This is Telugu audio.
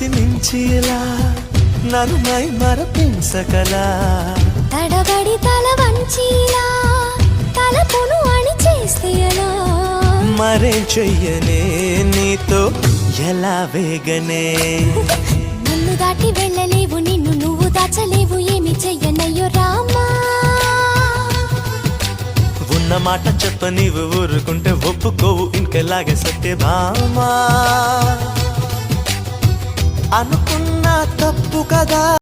శృతి మించిలా నన్ను మై మరపించగలా తడబడి తల వంచిలా తలపును అని చేస్తే ఎలా మరే చెయ్యనే నీతో ఎలా వేగనే నన్ను దాటి వెళ్ళలేవు నిన్ను నువ్వు దాచలేవు ఏమి చెయ్యనయ్యో రామా ఉన్న మాట చెప్ప నీవు ఊరుకుంటే ఒప్పుకోవు ఇంకెలాగే సత్యభామా అనుకున్నా తప్పు కదా